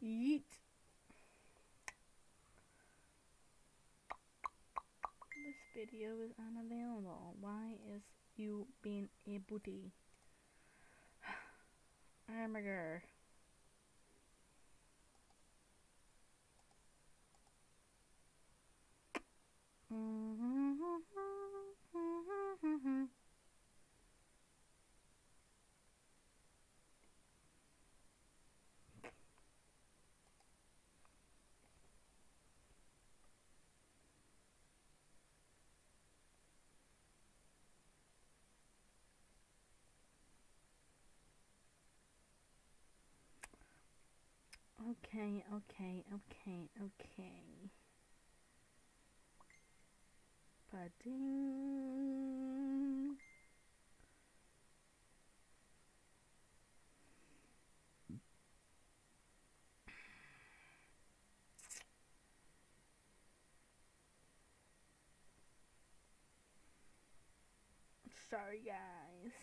Yeet. This video is unavailable. Why is you being a booty? Hamburger. Okay. Ba-ding. Sorry, guys.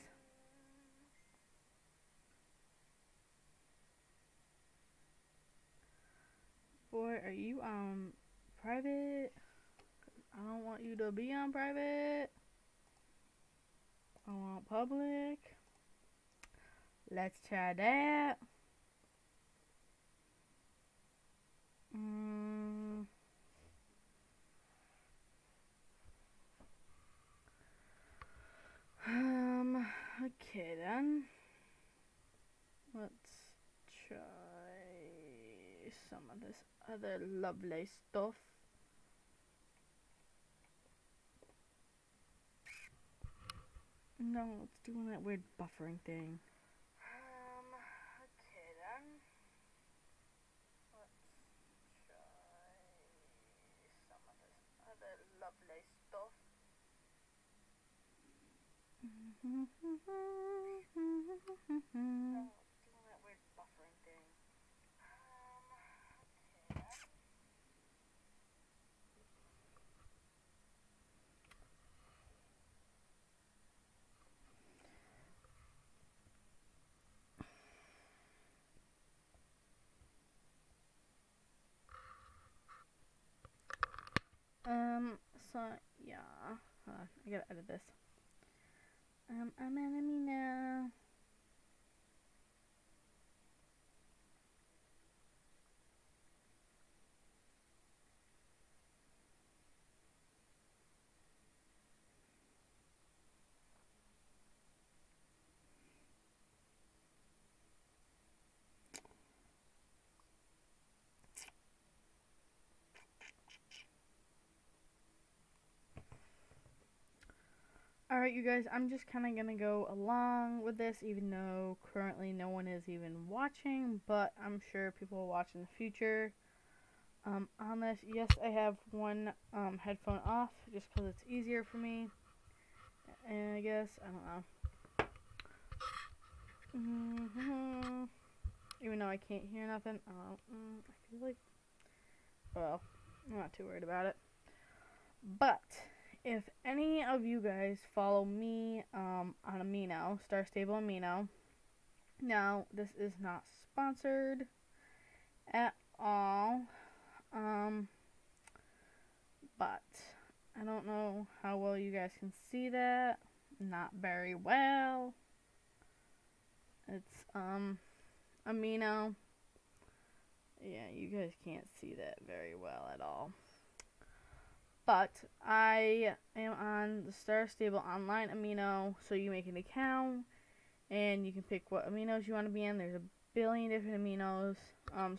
Boy, are you on private? I don't want you to be on private. I want public. Let's try that. Okay then. Let's try some of this other lovely stuff. No, it's doing that weird buffering thing. Okay then. Let's try some of this other lovely stuff. No, it's doing that weird buffering thing. Okay then. So yeah, I gotta edit this. I'm enemy now. Alright, you guys, I'm just kind of going to go along with this, even though currently no one is even watching, but I'm sure people will watch in the future. On this, yes, I have one headphone off, just because it's easier for me, and I guess, I don't know. Even though I can't hear nothing, I feel like, well, I'm not too worried about it. But if any of you guys follow me on Amino, Star Stable Amino, now this is not sponsored at all, but I don't know how well you guys can see that. Not very well. It's Amino. Yeah, you guys can't see that very well at all. But I am on the Star Stable Online Amino, so you make an account and you can pick what aminos you want to be in. There's a billion different aminos.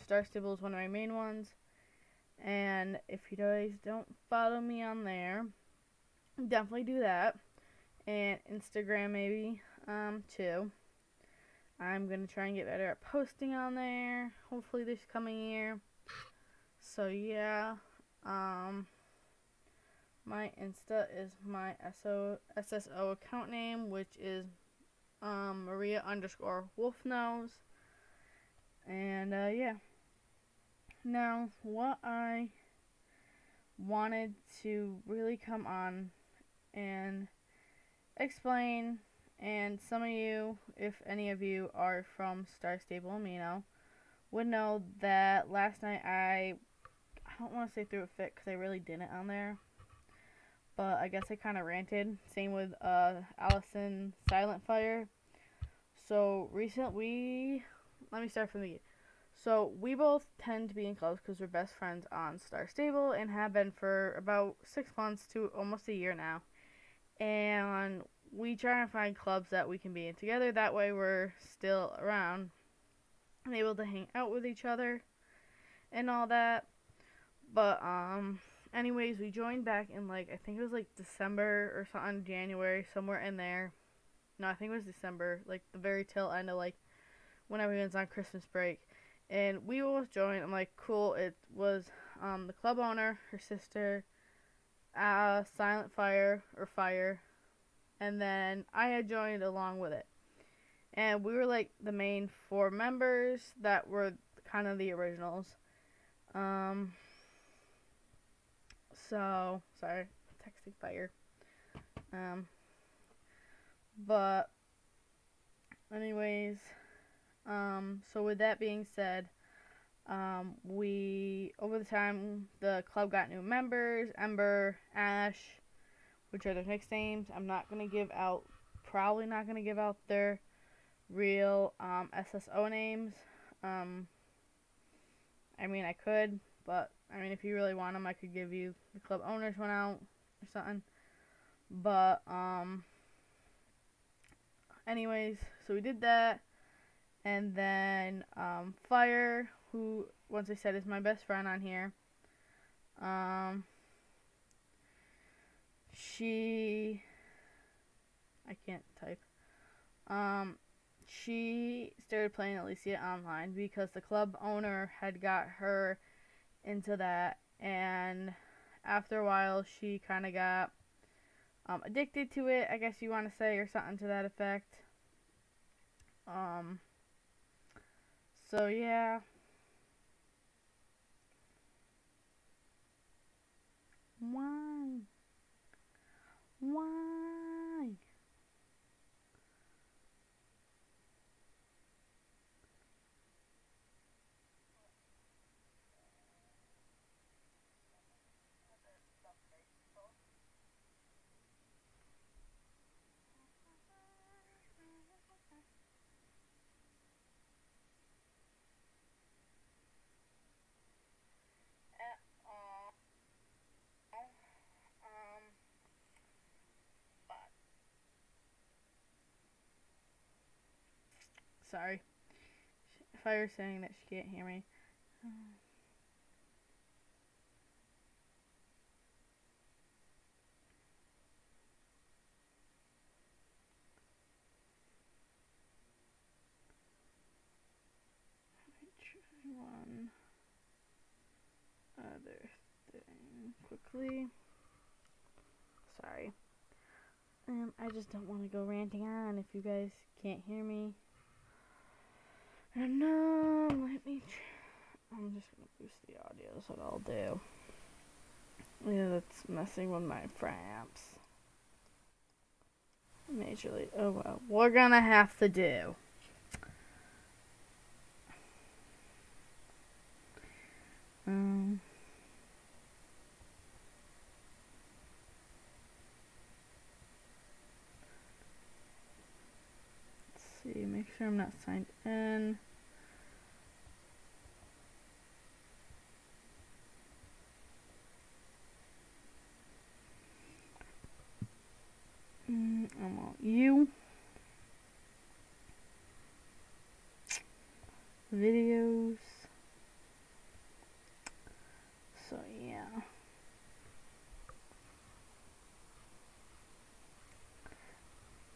Star Stable is one of my main ones. And if you guys don't follow me on there, definitely do that. And Instagram maybe too. I'm going to try and get better at posting on there, hopefully this coming year. So yeah, my Insta is my SSO account name, which is Maria_Wolfnose. And yeah. Now, what I wanted to really come on and explain, and some of you, if any of you are from Star Stable Amino, would know that last night I don't want to say threw a fit because I really didn't on there, but I guess I kind of ranted. Same with Allison Silent Fire. So recently, let me start from the beginning. So we both tend to be in clubs because we're best friends on Star Stable and have been for about 6 months to almost a year now. And we try and find clubs that we can be in together. That way we're still around and able to hang out with each other and all that. But anyways, we joined back in like I think it was like December or something, January, somewhere in there. No, I think it was December, like the very tail end of like when everyone's on Christmas break. And we both joined. I'm like, cool. It was the club owner, her sister, Silent Fire or Fire, and then I had joined along with it. And we were like the main four members that were kind of the originals. So sorry, texting Fire. But anyways, so with that being said, we over the time the club got new members, Ember, Ash, which are their nicknames. I'm not gonna give out, probably not gonna give out their real SSO names. I mean I could, but I mean if you really want them, I could give you the club owners one out or something. But anyways, so we did that. And then Fire, who once I said is my best friend on here. She I can't type. She started playing Alicia online because the club owner had got her into that, and after a while she kind of got addicted to it, I guess you want to say, or something to that effect. So yeah. Why? Why? Sorry. Fire saying that she can't hear me. One other thing quickly. Sorry. I just don't want to go ranting on if you guys can't hear me. And no, let me. I'm just gonna boost the audio. That's what I'll do. Yeah, that's messing with my frames. Majorly. Oh well. We're gonna have to do. Let's see. Make sure I'm not signed in. I want you. Videos. So yeah.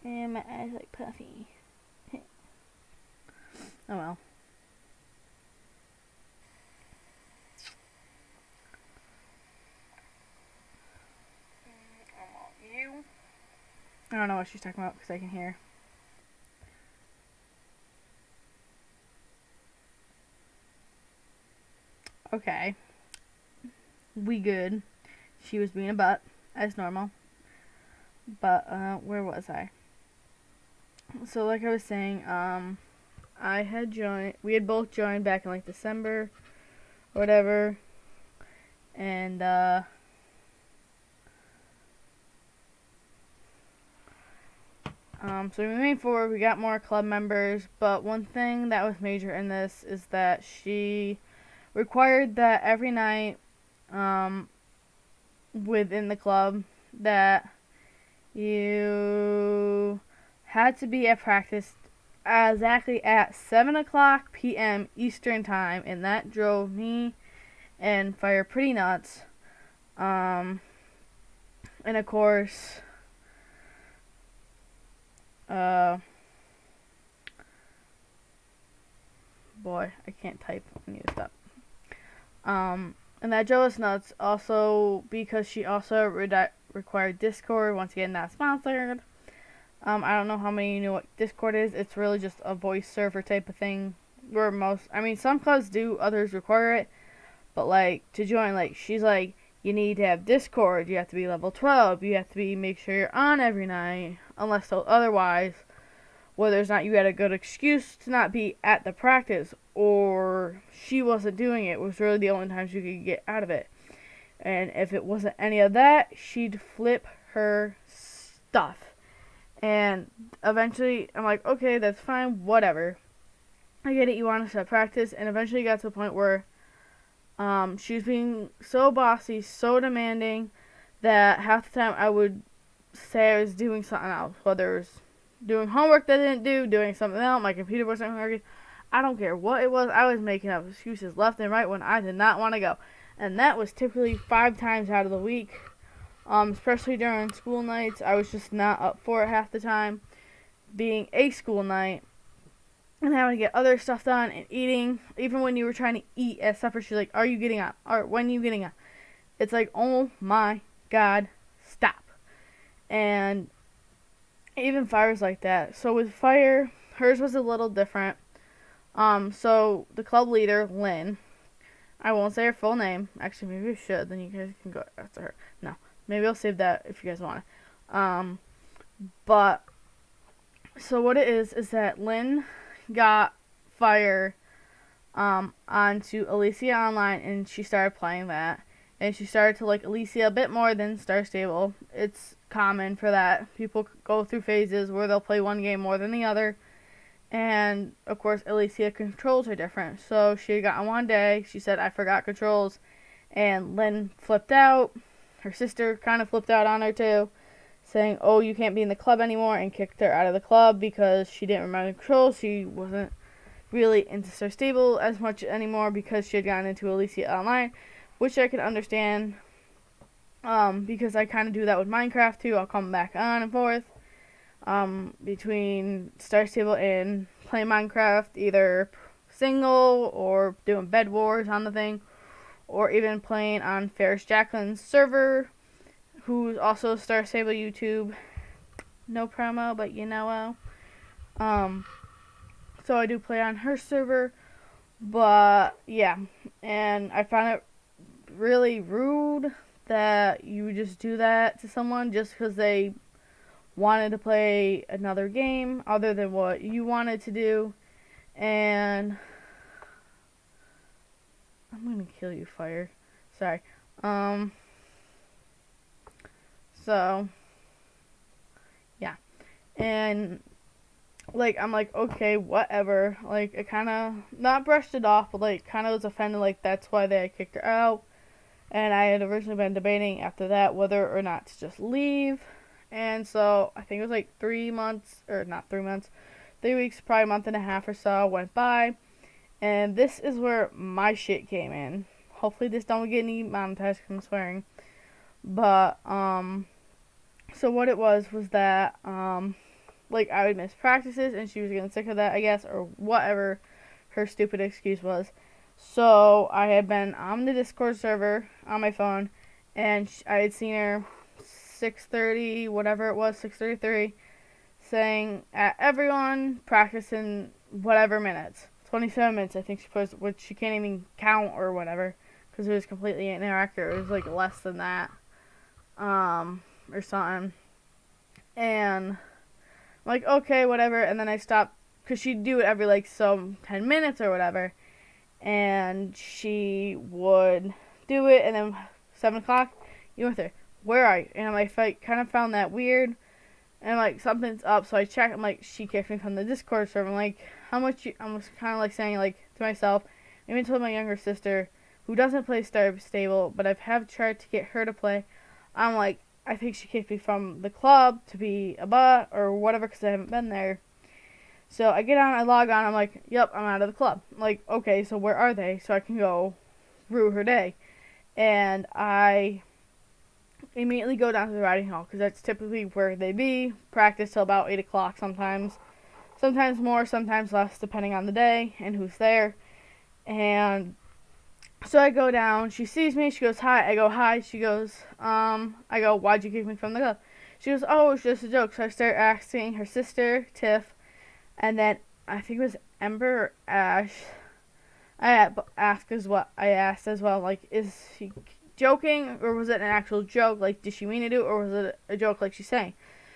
And my eyes like puffy. Oh well. I don't know what she's talking about because I can hear. Okay. We good. She was being a butt, as normal. But, where was I? So, like I was saying, we had both joined back in like December or whatever, and so moving forward, we got more club members, but one thing that was major in this is that she required that every night within the club that you had to be at practice exactly at 7 o'clock p.m. Eastern time, and that drove me and Fire pretty nuts. And of course, boy, I can't type. I need to stop. And that drove us nuts. Also, because she also required Discord. Once again, not sponsored. I don't know how many of you know what Discord is. It's really just a voice server type of thing. Where some clubs do, others require it. But like to join, like she's like, you need to have Discord. You have to be level 12. You have to make sure you're on every night, unless otherwise. Whether it's not you had a good excuse to not be at the practice, or she wasn't doing it, was really the only time she could get out of it. And if it wasn't any of that, she'd flip her stuff. And eventually, I'm like, okay, that's fine, whatever. I get it, you want us to practice. And eventually got to the point where she was being so bossy, so demanding, that half the time I would say I was doing something else, whether it was doing homework that I didn't do, doing something else, my computer wasn't working. I don't care what it was. I was making up excuses left and right when I did not want to go. And that was typically 5 times out of the week. Especially during school nights. I was just not up for it half the time. Being a school night. And having to get other stuff done and eating. Even when you were trying to eat at supper, she's like, are you getting up? Or when are you getting up? It's like, oh my God, stop. And even Fire's like that. So with Fire, hers was a little different. So the club leader, Lynn, I won't say her full name. Actually, maybe I should. Then you guys can go after her. No, maybe I'll save that if you guys want it. But so what it is that Lynn got Fire onto Alicia Online, and she started playing that. And she started to like Alicia a bit more than Star Stable. It's common for that. People go through phases where they'll play one game more than the other. And, of course, Alicia controls are different. So she got on one day. She said, I forgot controls. And Lynn flipped out. Her sister kind of flipped out on her, too. Saying, oh, you can't be in the club anymore. And kicked her out of the club because she didn't remember controls. She wasn't really into Star Stable as much anymore because she had gotten into Alicia Online. Which I could understand. Because I kind of do that with Minecraft, too. I'll come back on and forth. Between Star Stable and playing Minecraft, either single or doing bed wars on the thing, or even playing on Ferris Jacqueline's server, who's also Star Stable YouTube. No promo, but you know. So I do play on her server, but yeah, and I found it really rude that you just do that to someone just because they wanted to play another game other than what you wanted to do. And I'm gonna kill you, Fire. Sorry. So yeah. And like I'm like, okay, whatever. Like I kinda not brushed it off, but like kinda was offended, like that's why they had kicked her out. And I had originally been debating after that whether or not to just leave. And so, I think it was like 3 months, or not 3 months, 3 weeks, probably a month and a half or so went by. And this is where my shit came in. Hopefully this don't get any monetized because I'm swearing. But, so what it was that, like I would miss practices and she was getting sick of that, I guess, or whatever her stupid excuse was. So, I had been on the Discord server on my phone, and I had seen her 6:30, whatever it was, 6:33, saying at everyone practicing whatever minutes, 27 minutes I think she put, which she can't even count or whatever, because it was completely inaccurate. It was like less than that, or something. And I'm like, okay, whatever. And then I stopped because she'd do it every like 10 minutes or whatever, and she would do it, and then 7 o'clock, you with her, where are you? And I'm like, I kind of found that weird, and I'm like, something's up, so I check. I'm like, she kicked me from the Discord server. I'm like, how much? I was kind of like saying like to myself, I even told my younger sister, who doesn't play Star Stable, but I have tried to get her to play. I'm like, I think she kicked me from the club to be a bot or whatever, because I haven't been there. So I get on, I log on, I'm like, yep, I'm out of the club. I'm like, okay, so where are they? So I can go rue her day. And I immediately go down to the riding hall, because that's typically where they be. Practice till about 8 o'clock sometimes. Sometimes more, sometimes less, depending on the day and who's there. And so I go down, she sees me, she goes, hi, I go, hi, she goes, I go, why'd you kick me from the club? She goes, oh, it's just a joke. So I start asking her sister, Tiff, and then I think it was Ember or Ash. I asked as well, like, is she joking, or was it an actual joke? Like, did she mean to do it, or was it a joke like she's saying?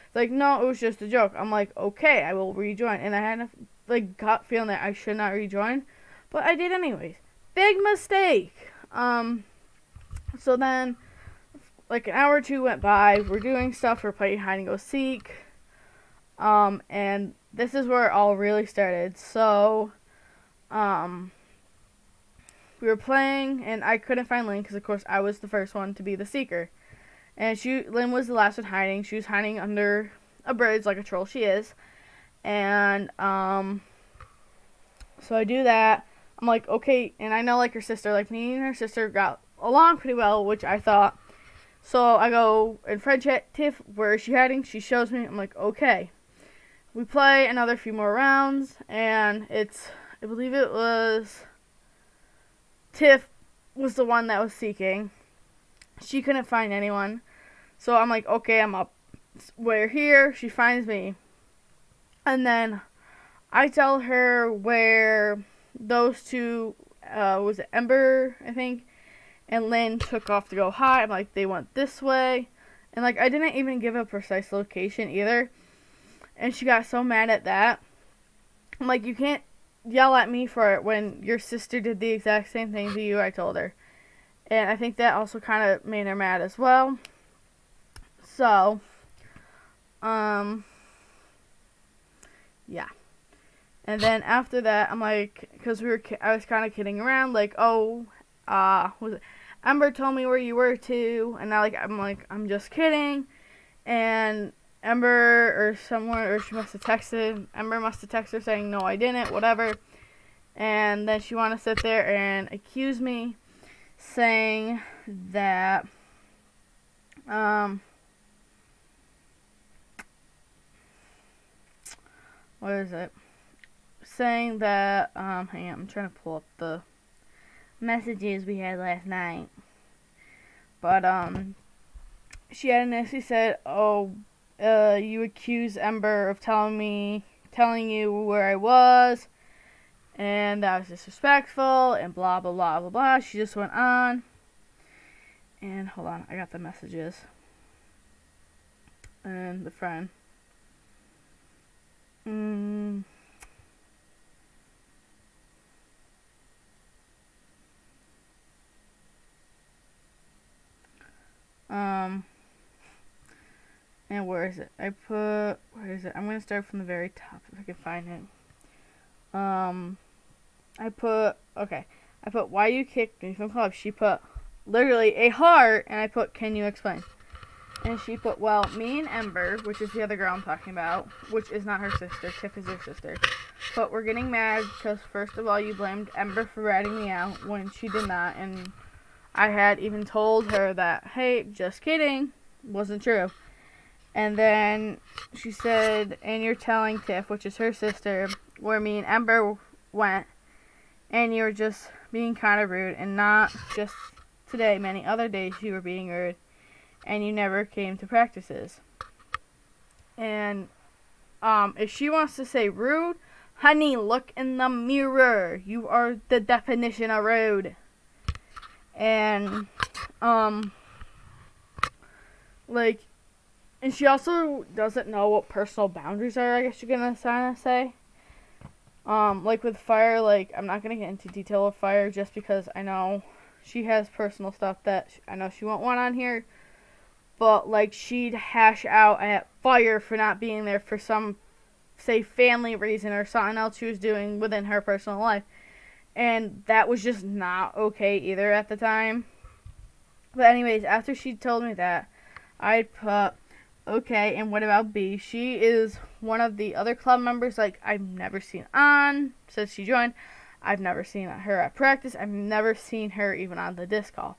It's like, no, it was just a joke. I'm like, okay, I will rejoin. And I had a like gut feeling that I should not rejoin, but I did anyways. Big mistake. So then, like an hour or two went by. We're doing stuff. We're playing hide and go seek. And this is where it all really started. So, we were playing, and I couldn't find Lynn because, of course, I was the first one to be the seeker. And Lynn was the last one hiding. She was hiding under a bridge like a troll she is. And, so I do that. I'm like, okay, and I know, like, her sister, like, me and her sister got along pretty well, which I thought. So I go in friend chat, Tiff, where is she hiding? She shows me. I'm like, okay. We play another few more rounds, and I believe it was Tiff was the one that was seeking. She couldn't find anyone. So I'm like, okay, I'm up. We're here. She finds me. And then I tell her where those two, was it Ember, I think, and Lynn took off to go hide. I'm like, they went this way. And, like, I didn't even give a precise location either. And she got so mad at that. I'm like, you can't yell at me for it when your sister did the exact same thing to you, I told her. And I think that also kind of made her mad as well. So, yeah. And then after that, I'm like, because I was kind of kidding around, like, oh, was it Ember told me where you were too, and I'm like, I'm just kidding. And Ember or someone, or she must have texted, Ember must have texted her saying, no, I didn't, whatever. And then she wanted to sit there and accuse me, saying that, what is it? Saying that, hang on, I'm trying to pull up the messages we had last night. But, she had initially said, oh, you accuse Ember of telling you where I was, and that was disrespectful, and blah, blah, blah, blah, blah. She just went on. And, hold on, I got the messages. And the friend. And where is it? Where is it? I'm gonna start from the very top if I can find it. I put, why you kicked me from club? She put literally a heart, and I put, can you explain? And she put, well, me and Ember, which is the other girl I'm talking about, which is not her sister, Tiff is her sister, but we're getting mad because, first of all, you blamed Ember for ratting me out when she did not, and I had even told her that, hey, just kidding, wasn't true. And then she said, and you're telling Tiff, which is her sister, where me and Ember went, and you were just being kind of rude, and not just today, many other days you were being rude, and you never came to practices. And if she wants to say rude, honey, look in the mirror. You are the definition of rude. And like, and she also doesn't know what personal boundaries are, I guess you're gonna say. Like with Fire, like, I'm not gonna get into detail with Fire just because I know she has personal stuff that I know she won't want on here. But, like, she'd hash out at Fire for not being there for some, say, family reason or something else she was doing within her personal life. And that was just not okay either at the time. But anyways, after she told me that, I put, okay, and what about B? She is one of the other club members, like, I've never seen on since she joined. I've never seen her at practice. I've never seen her even on the disc call.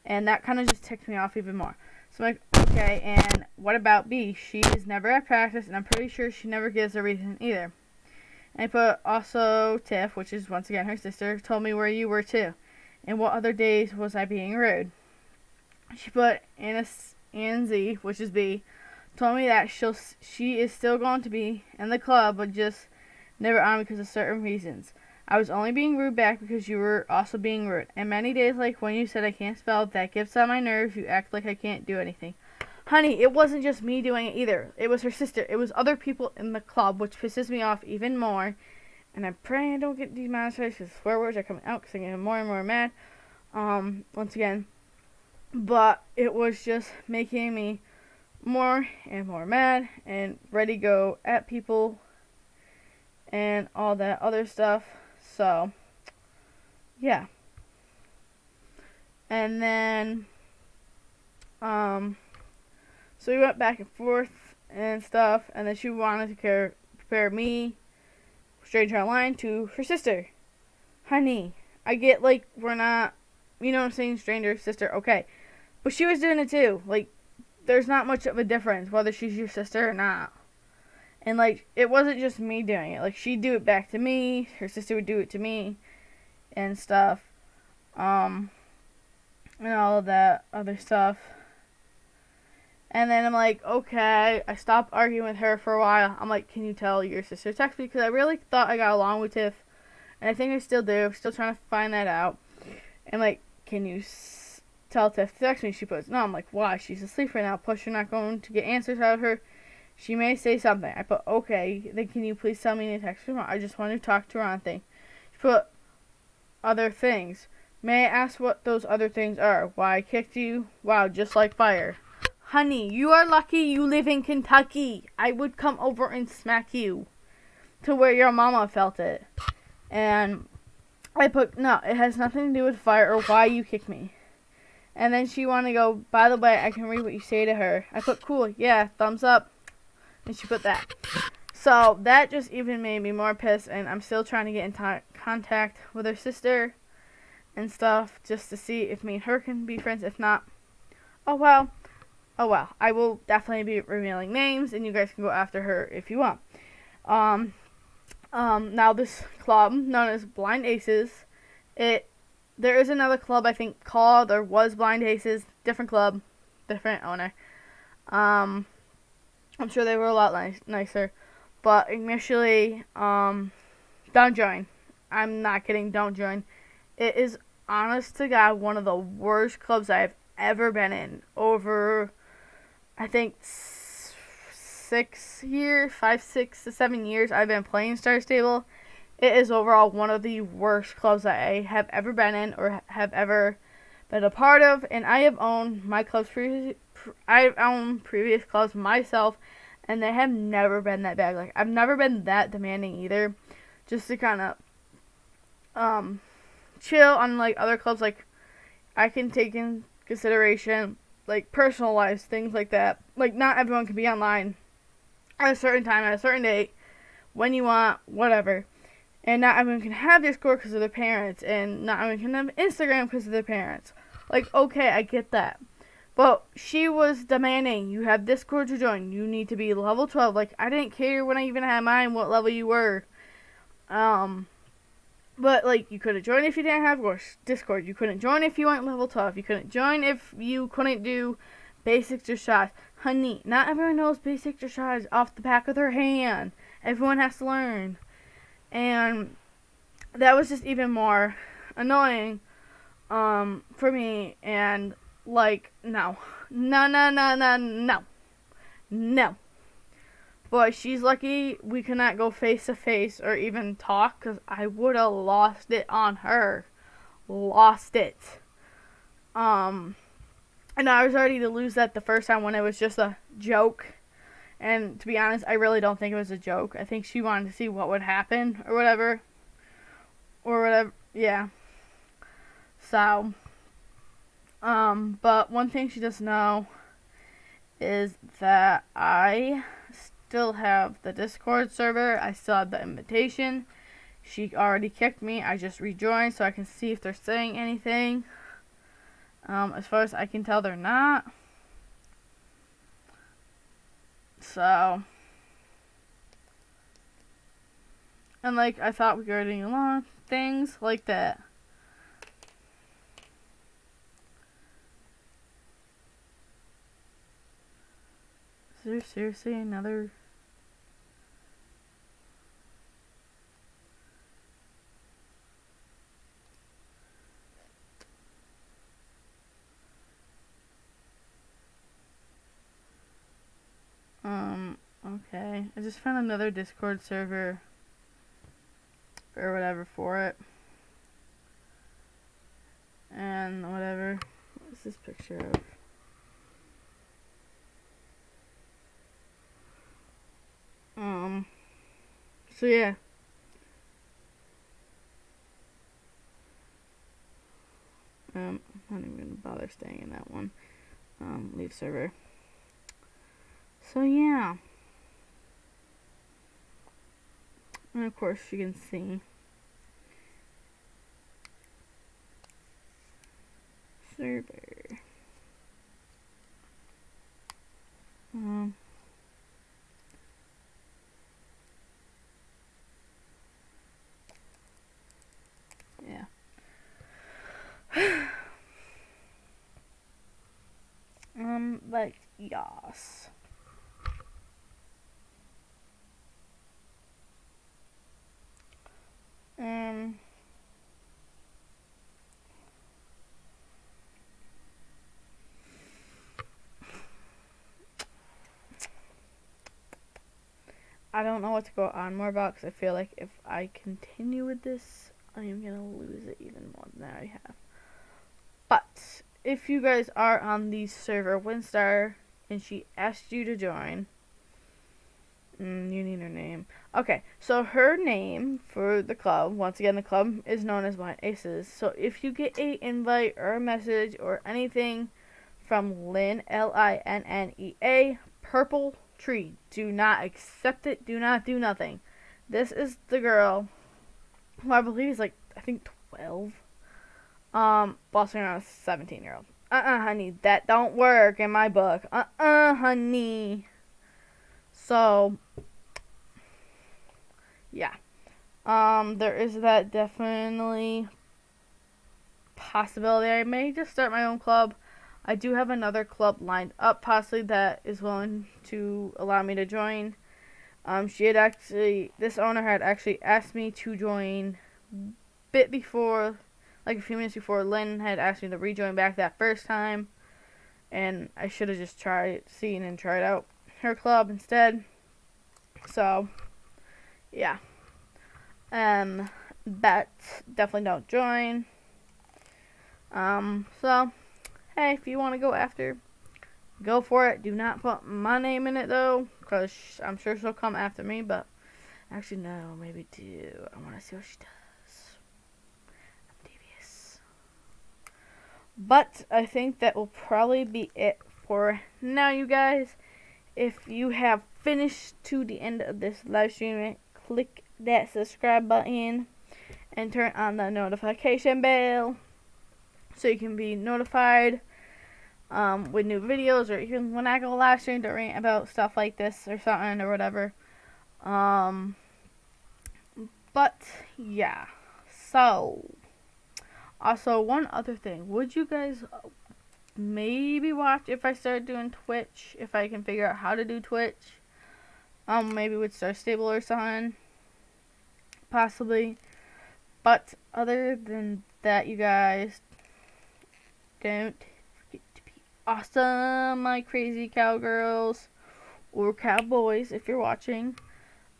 And that kind of just ticked me off even more. So I'm like, okay, and what about B? She is never at practice, and I'm pretty sure she never gives a reason either. And I put also Tiff, which is once again her sister, told me where you were too. And what other days was I being rude? She put Anna Z, which is B, told me that she is still going to be in the club, but just never on because of certain reasons. I was only being rude back because you were also being rude. And many days like when you said I can't spell, that gets on my nerves. You act like I can't do anything. Honey, it wasn't just me doing it either. It was her sister. It was other people in the club, which pisses me off even more. And I'm praying I don't get demonetized because swear words are coming out because I'm getting more and more mad. Once again. But it was just making me more and more mad and ready to go at people and all that other stuff. So, yeah. And then, so we went back and forth and stuff, and then she wanted to compare me, stranger online, to her sister. Honey, I get, like, we're not, you know what I'm saying, stranger, sister, okay. But she was doing it too. Like, there's not much of a difference whether she's your sister or not. And, like, it wasn't just me doing it. Like, she'd do it back to me. Her sister would do it to me. And stuff. And all of that other stuff. And then I'm like, okay. I stopped arguing with her for a while. I'm like, can you tell your sister text me? Because I really thought I got along with Tiff. And I think I still do. I'm still trying to find that out. And, like, can you tell Tiff to text me? She puts, no. I'm like, why? She's asleep right now. Plus, you're not going to get answers out of her. She may say something. I put, okay, then can you please tell me to text her? I just want to talk to her on thing. She put, other things. May I ask what those other things are? Why I kicked you? Wow, just like Fire. Honey, you are lucky you live in Kentucky. I would come over and smack you to where your mama felt it. And I put, no, it has nothing to do with Fire or why you kicked me. And then she wanted to go, by the way, I can read what you say to her. I put, cool, yeah, thumbs up. And she put that. So that just even made me more pissed, and I'm still trying to get in contact with her sister and stuff just to see if me and her can be friends. If not, oh well. Oh well. I will definitely be revealing names, and you guys can go after her if you want. Now this club known as Blind Aces, there is another club I think called or was Blind Aces, different club, different owner. I'm sure they were a lot nicer. But initially, don't join. I'm not kidding, don't join. It is, honest to God, one of the worst clubs I've ever been in. Over, I think, 5, 6 to 7 years I've been playing Star Stable. It is overall one of the worst clubs I have ever been in or have ever been a part of. And I have owned my clubs I've owned previous clubs myself, and they have never been that bad. Like, I've never been that demanding either. Just to kind of chill on, like, other clubs. Like, I can take in consideration, like, personal lives, things like that. Like, not everyone can be online at a certain time, at a certain date, when you want, whatever. And not everyone can have Discord because of their parents, and not everyone can have Instagram because of their parents. Like, okay, I get that. But she was demanding, you have Discord to join. You need to be level 12. Like, I didn't care when I even had mine what level you were. But, like, you couldn't join if you didn't have Discord. You couldn't join if you weren't level 12. You couldn't join if you couldn't do basic dressage. Honey, not everyone knows basic dressage off the back of their hand. Everyone has to learn. And that was just even more annoying for me. And, like, no. Boy, she's lucky we cannot go face to face or even talk, because I would have lost it on her. Lost it. And I was ready to lose that the first time when it was just a joke. And to be honest, I really don't think it was a joke. I think she wanted to see what would happen or whatever. Yeah. So, but one thing she doesn't know is that I still have the Discord server. I still have the invitation. She already kicked me. I just rejoined so I can see if they're saying anything. As far as I can tell, they're not. So, and like I thought we were getting along, things like that. Is there seriously another? Okay. I just found another Discord server or whatever for it. And whatever. What's this picture of? So yeah. I'm not even gonna bother staying in that one. Leave server. So yeah. And of course you can see server. Yeah. But yas. I don't know what to go on more about, because I feel like if I continue with this, I am going to lose it even more than I have. But if you guys are on the server Windstar and she asked you to join, you need her name. Okay, so her name for the club, once again, the club is known as Blind Aces. So if you get an invite or a message or anything from Lynn, Linnea, Purple Tree, do not accept it. Do not do nothing. This is the girl who I believe is like, I think 12. Bossing around a 17-year-old. Honey, that don't work in my book. Honey. So, yeah. There is that definitely possibility. I may just start my own club. I do have another club lined up, possibly, that is willing to allow me to join. This owner had actually asked me to join bit before, like a few minutes before Lynn had asked me to rejoin back that first time. And I should have just tried out her club instead. So, yeah. But definitely don't join. So, hey, if you want to go after, go for it. Do not put my name in it, though, because I'm sure she'll come after me. But actually, no, maybe do. I want to see what she does. I'm devious. But I think that will probably be it for now, you guys. If you have finished to the end of this live stream, click that subscribe button and turn on the notification bell so you can be notified with new videos, or even when I go live stream to rant about stuff like this or something or whatever. But yeah, so also one other thing, would you guys maybe watch if I start doing Twitch, if I can figure out how to do Twitch, maybe with Star Stable or something, possibly. But other than that, you guys, don't forget to be awesome, my crazy cowgirls. or cowboys if you're watching.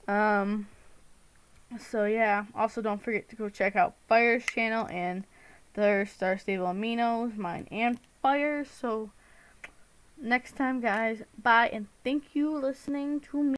So yeah, also don't forget to go check out Fire's channel and their Star Stable Aminos, mine and Fire. So next time, guys, bye, and thank you for listening to me.